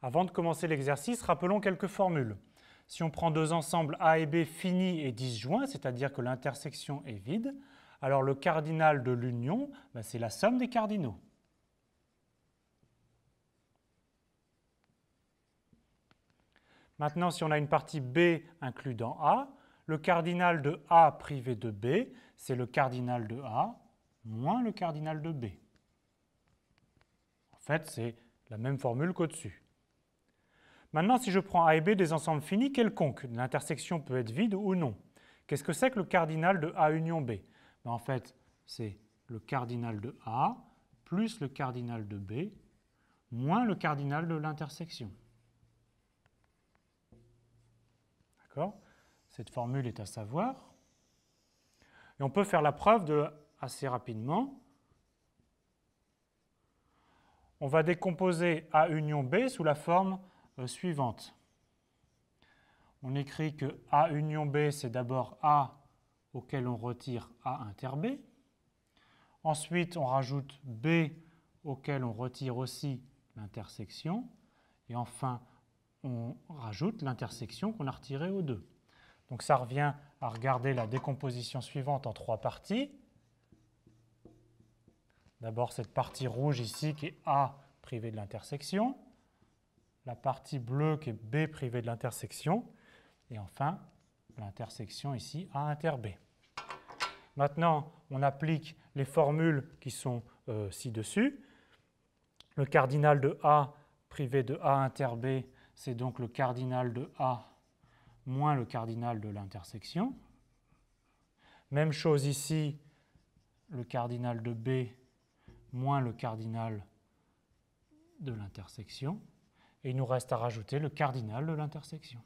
Avant de commencer l'exercice, rappelons quelques formules. Si on prend deux ensembles A et B finis et disjoints, c'est-à-dire que l'intersection est vide, alors le cardinal de l'union, c'est la somme des cardinaux. Maintenant, si on a une partie B inclue dans A, le cardinal de A privé de B, c'est le cardinal de A moins le cardinal de B. En fait, c'est la même formule qu'au-dessus. Maintenant, si je prends A et B des ensembles finis quelconques, l'intersection peut être vide ou non. Qu'est-ce que c'est que le cardinal de A union B? En fait, c'est le cardinal de A plus le cardinal de B moins le cardinal de l'intersection. D'accord? Cette formule est à savoir. Et on peut faire la preuve assez rapidement. On va décomposer A union B sous la forme suivante. On écrit que A union B, c'est d'abord A auquel on retire A inter B. Ensuite, on rajoute B auquel on retire aussi l'intersection. Et enfin, on rajoute l'intersection qu'on a retirée aux deux. Donc ça revient à regarder la décomposition suivante en trois parties. D'abord cette partie rouge ici qui est A privée de l'intersection, la partie bleue qui est B privée de l'intersection, et enfin l'intersection ici A inter B. Maintenant, on applique les formules qui sont ci-dessus. Le cardinal de A privé de A inter B, c'est donc le cardinal de A moins le cardinal de l'intersection. Même chose ici, le cardinal de B moins le cardinal de l'intersection. Et il nous reste à rajouter le cardinal de l'intersection.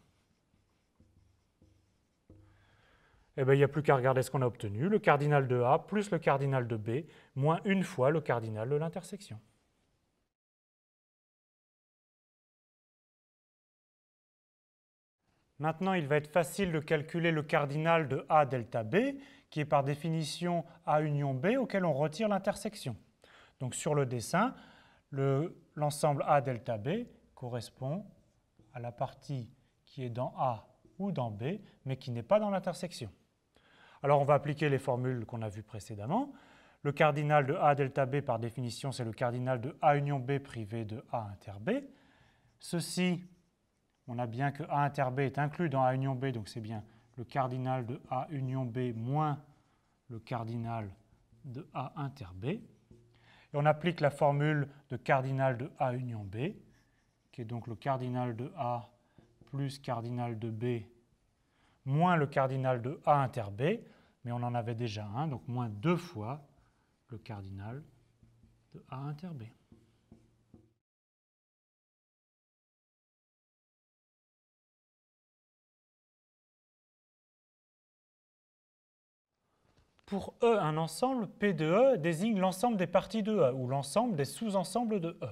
Eh bien, il n'y a plus qu'à regarder ce qu'on a obtenu. Le cardinal de A plus le cardinal de B moins une fois le cardinal de l'intersection. Maintenant, il va être facile de calculer le cardinal de A delta B, qui est par définition A union B, auquel on retire l'intersection. Donc sur le dessin, l'ensemble A delta B correspond à la partie qui est dans A ou dans B, mais qui n'est pas dans l'intersection. Alors on va appliquer les formules qu'on a vues précédemment. Le cardinal de A delta B, par définition, c'est le cardinal de A union B privé de A inter B. Ceci, on a bien que A inter B est inclus dans A union B, donc c'est bien le cardinal de A union B moins le cardinal de A inter B. Et on applique la formule de cardinal de A union B, qui est donc le cardinal de A plus cardinal de B moins le cardinal de A inter B, mais on en avait déjà un, donc moins deux fois le cardinal de A inter B. Pour E, un ensemble, P de E désigne l'ensemble des parties de E, ou l'ensemble des sous-ensembles de E.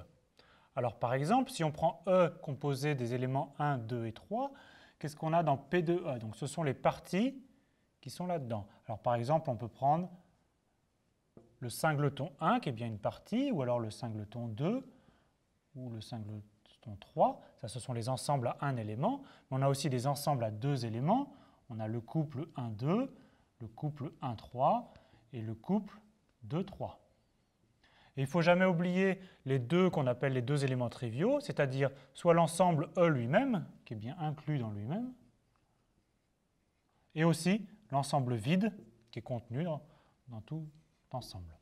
Alors par exemple, si on prend E composé des éléments 1, 2 et 3, qu'est-ce qu'on a dans P de E? Donc ce sont les parties qui sont là-dedans. Alors par exemple, on peut prendre le singleton 1, qui est bien une partie, ou alors le singleton 2, ou le singleton 3. Ça, ce sont les ensembles à un élément. Mais on a aussi des ensembles à deux éléments. On a le couple 1, 2, le couple 1, 3 et le couple 2, 3. Et il ne faut jamais oublier les deux qu'on appelle les deux éléments triviaux, c'est-à-dire soit l'ensemble E lui-même, qui est bien inclus dans lui-même, et aussi l'ensemble vide, qui est contenu dans tout ensemble.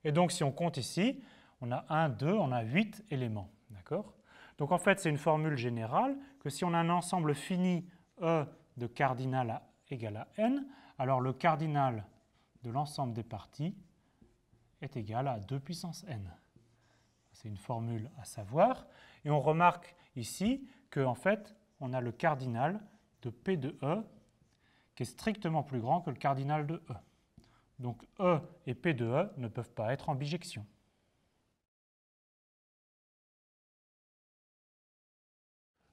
Et donc, si on compte ici, on a 1, 2, on a 8 éléments. D'accord? Donc, en fait, c'est une formule générale que si on a un ensemble fini E de cardinal à égal à n, alors le cardinal de l'ensemble des parties est égal à 2 puissance n. C'est une formule à savoir. Et on remarque ici qu'en fait, on a le cardinal de P de E qui est strictement plus grand que le cardinal de E. Donc E et P de E ne peuvent pas être en bijection.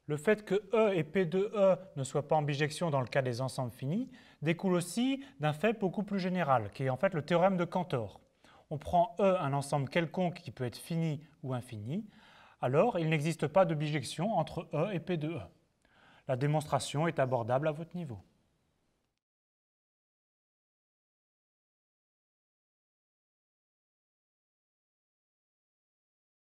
Le fait que E et P de E ne soient pas en bijection dans le cas des ensembles finis découle aussi d'un fait beaucoup plus général, qui est en fait le théorème de Cantor. On prend E, un ensemble quelconque qui peut être fini ou infini. alors il n'existe pas de bijection entre E et P de E. La démonstration est abordable à votre niveau.